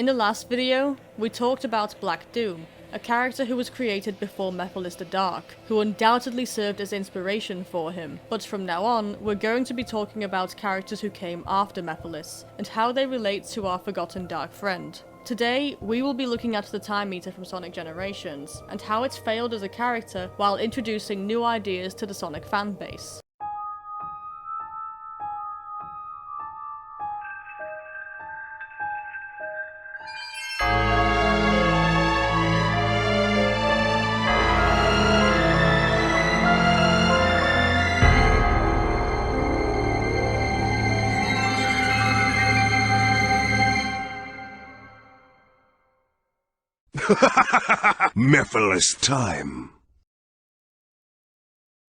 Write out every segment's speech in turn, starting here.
In the last video, we talked about Black Doom, a character who was created before Mephiles the Dark, who undoubtedly served as inspiration for him. But from now on, we're going to be talking about characters who came after Mephiles, and how they relate to our forgotten dark friend. Today, we will be looking at the Time Meter from Sonic Generations, and how it's failed as a character while introducing new ideas to the Sonic fanbase. Mephiles time!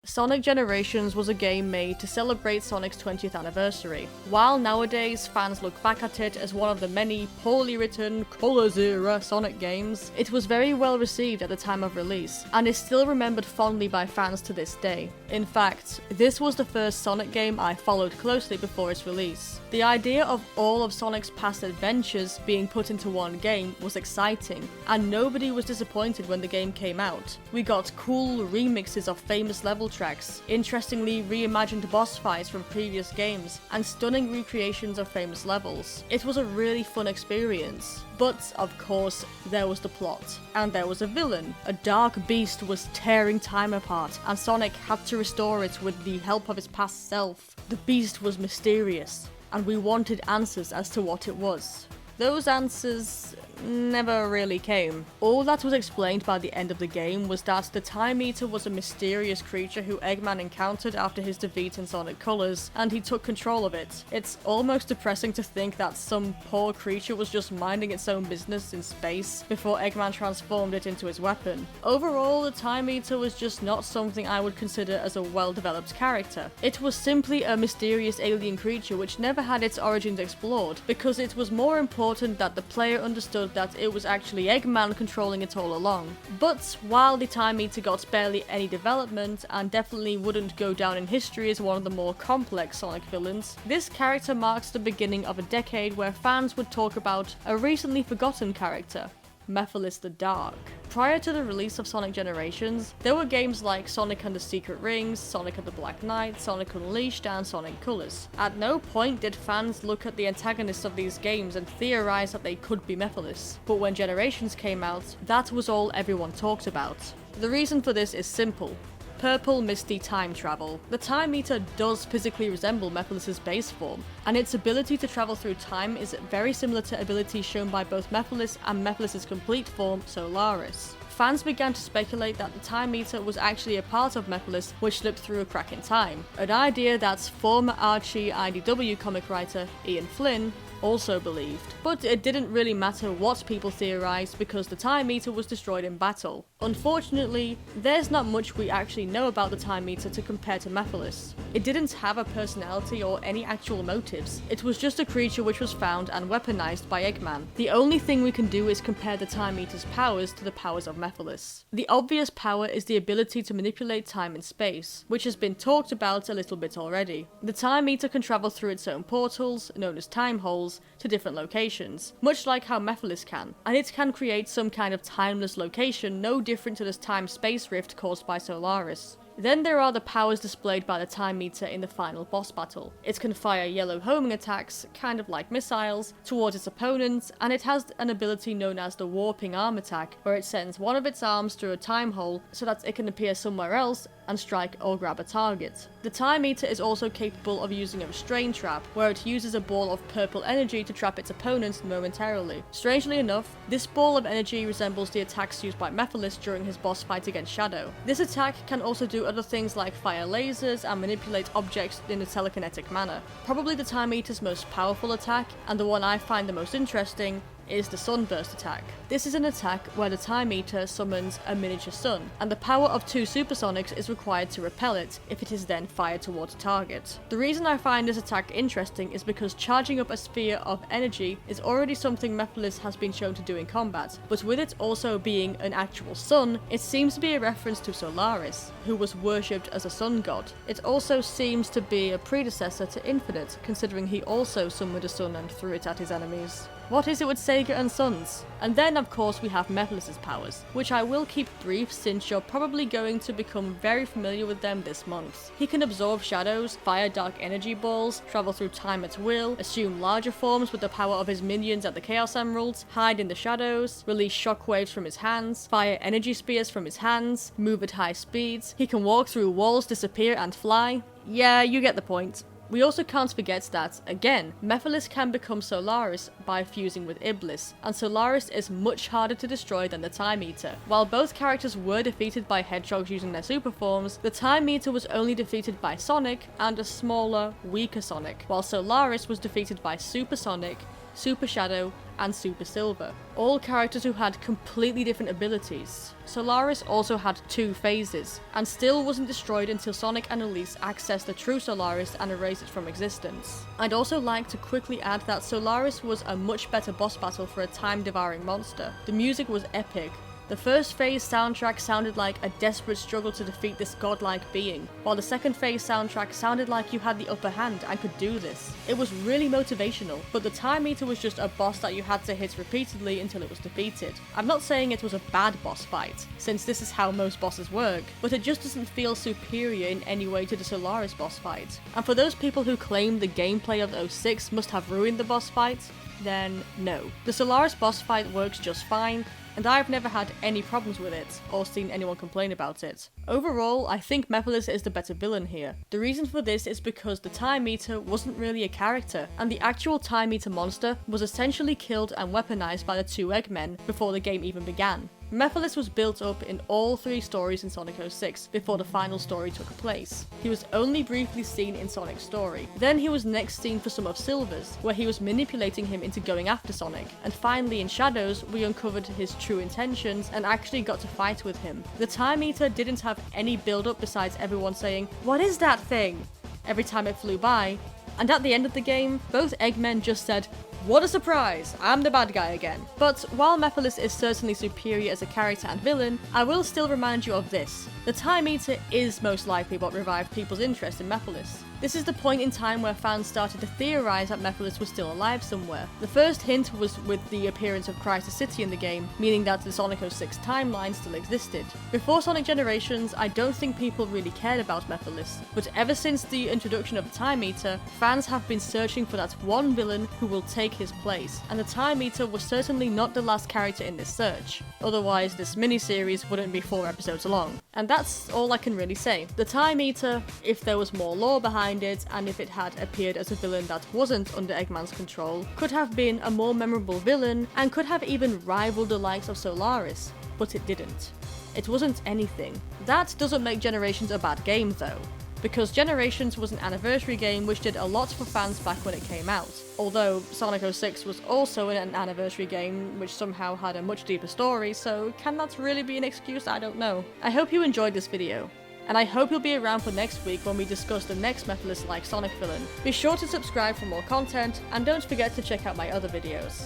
Sonic Generations was a game made to celebrate Sonic's 20th anniversary. While nowadays fans look back at it as one of the many poorly written Colors-era Sonic games, it was very well received at the time of release, and is still remembered fondly by fans to this day. In fact, this was the first Sonic game I followed closely before its release. The idea of all of Sonic's past adventures being put into one game was exciting, and nobody was disappointed when the game came out. We got cool remixes of famous level tracks, interestingly reimagined boss fights from previous games, and stunning recreations of famous levels. It was a really fun experience. But, of course, there was the plot. And there was a villain. A dark beast was tearing time apart, and Sonic had to restore it with the help of his past self. The beast was mysterious, and we wanted answers as to what it was. Those answers never really came. All that was explained by the end of the game was that the Time Eater was a mysterious creature who Eggman encountered after his defeat in Sonic Colors, and he took control of it. It's almost depressing to think that some poor creature was just minding its own business in space before Eggman transformed it into his weapon. Overall, the Time Eater was just not something I would consider as a well-developed character. It was simply a mysterious alien creature which never had its origins explored, because it was more important that the player understood that it was actually Eggman controlling it all along. But while the Time Eater got barely any development, and definitely wouldn't go down in history as one of the more complex Sonic villains, this character marks the beginning of a decade where fans would talk about a recently forgotten character, Mephiles the Dark. Prior to the release of Sonic Generations, there were games like Sonic and the Secret Rings, Sonic and the Black Knight, Sonic Unleashed, and Sonic Colors. At no point did fans look at the antagonists of these games and theorize that they could be Mephiles. But when Generations came out, that was all everyone talked about. The reason for this is simple. Purple Misty Time Travel. The Time Eater does physically resemble Mephiles' base form, and its ability to travel through time is very similar to abilities shown by both Mephiles and Mephiles' complete form, Solaris. Fans began to speculate that the Time Eater was actually a part of Mephiles which slipped through a crack in time, an idea that former Archie IDW comic writer Ian Flynn also believed. But it didn't really matter what people theorized because the Time Eater was destroyed in battle. Unfortunately, there's not much we actually know about the Time Eater to compare to Mephiles. It didn't have a personality or any actual motives. It was just a creature which was found and weaponized by Eggman. The only thing we can do is compare the Time Eater's powers to the powers of Mephiles. The obvious power is the ability to manipulate time and space, which has been talked about a little bit already. The Time Eater can travel through its own portals, known as time holes, to different locations, much like how Mephiles can, and it can create some kind of timeless location no different to this time-space rift caused by Solaris. Then there are the powers displayed by the Time Eater in the final boss battle. It can fire yellow homing attacks, kind of like missiles, towards its opponents, and it has an ability known as the warping arm attack, where it sends one of its arms through a time hole so that it can appear somewhere else and strike or grab a target. The Time Eater is also capable of using a restraint trap, where it uses a ball of purple energy to trap its opponents momentarily. Strangely enough, this ball of energy resembles the attacks used by Mephiles during his boss fight against Shadow. This attack can also do other things like fire lasers and manipulate objects in a telekinetic manner. Probably the Time Eater's most powerful attack, and the one I find the most interesting, is the Sunburst Attack. This is an attack where the Time Eater summons a miniature sun, and the power of 2 supersonics is required to repel it if it is then fired towards a target. The reason I find this attack interesting is because charging up a sphere of energy is already something Mephiles has been shown to do in combat, but with it also being an actual sun, it seems to be a reference to Solaris, who was worshipped as a sun god. It also seems to be a predecessor to Infinite, considering he also summoned a sun and threw it at his enemies. What is it with Sega and Sons? And then of course we have Methylases Powers, which I will keep brief since you're probably going to become very familiar with them this month. He can absorb shadows, fire dark energy balls, travel through time at will, assume larger forms with the power of his minions at the Chaos Emeralds, hide in the shadows, release shockwaves from his hands, fire energy spears from his hands, move at high speeds. He can walk through walls, disappear and fly. Yeah, you get the point. We also can't forget that, again, Mephiles can become Solaris by fusing with Iblis, and Solaris is much harder to destroy than the Time Eater. While both characters were defeated by Hedgehogs using their super forms, the Time Eater was only defeated by Sonic and a smaller, weaker Sonic, while Solaris was defeated by Super Sonic, Super Shadow, and Super Silver, all characters who had completely different abilities. Solaris also had 2 phases, and still wasn't destroyed until Sonic and Elise accessed the true Solaris and erased it from existence. I'd also like to quickly add that Solaris was a much better boss battle for a time-devouring monster. The music was epic. The first phase soundtrack sounded like a desperate struggle to defeat this godlike being, while the second phase soundtrack sounded like you had the upper hand and could do this. It was really motivational, but the Time Eater was just a boss that you had to hit repeatedly until it was defeated. I'm not saying it was a bad boss fight, since this is how most bosses work, but it just doesn't feel superior in any way to the Solaris boss fight. And for those people who claim the gameplay of 06 must have ruined the boss fight, then no. The Solaris boss fight works just fine, and I've never had any problems with it, or seen anyone complain about it. Overall, I think Mephiles is the better villain here. The reason for this is because the Time Eater wasn't really a character, and the actual Time Eater monster was essentially killed and weaponized by the 2 Eggmen before the game even began. Mephiles was built up in all 3 stories in Sonic 06 before the final story took place. He was only briefly seen in Sonic's story. Then he was next seen for some of Silver's, where he was manipulating him into going after Sonic. And finally in Shadows, we uncovered his true intentions and actually got to fight with him. The Time Eater didn't have any build-up besides everyone saying, "What is that thing?" every time it flew by. And at the end of the game, both Eggmen just said, "What a surprise! I'm the bad guy again." But while Mephiles is certainly superior as a character and villain, I will still remind you of this. The Time Eater is most likely what revived people's interest in Mephiles. This is the point in time where fans started to theorize that Mephiles was still alive somewhere. The first hint was with the appearance of Crisis City in the game, meaning that the Sonic 06 timeline still existed. Before Sonic Generations, I don't think people really cared about Mephiles, but ever since the introduction of the Time Eater, fans have been searching for that one villain who will take his place, and the Time Eater was certainly not the last character in this search. Otherwise, this miniseries wouldn't be 4 episodes long. And that's all I can really say. The Time Eater, if there was more lore behind it, and if it had appeared as a villain that wasn't under Eggman's control, could have been a more memorable villain, and could have even rivaled the likes of Solaris, but it didn't. It wasn't anything. That doesn't make Generations a bad game though, because Generations was an anniversary game which did a lot for fans back when it came out. Although Sonic 06 was also an anniversary game which somehow had a much deeper story, so can that really be an excuse? I don't know. I hope you enjoyed this video, and I hope you'll be around for next week when we discuss the next Mephiles-like Sonic villain. Be sure to subscribe for more content, and don't forget to check out my other videos.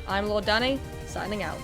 I'm Lord Danny, signing out.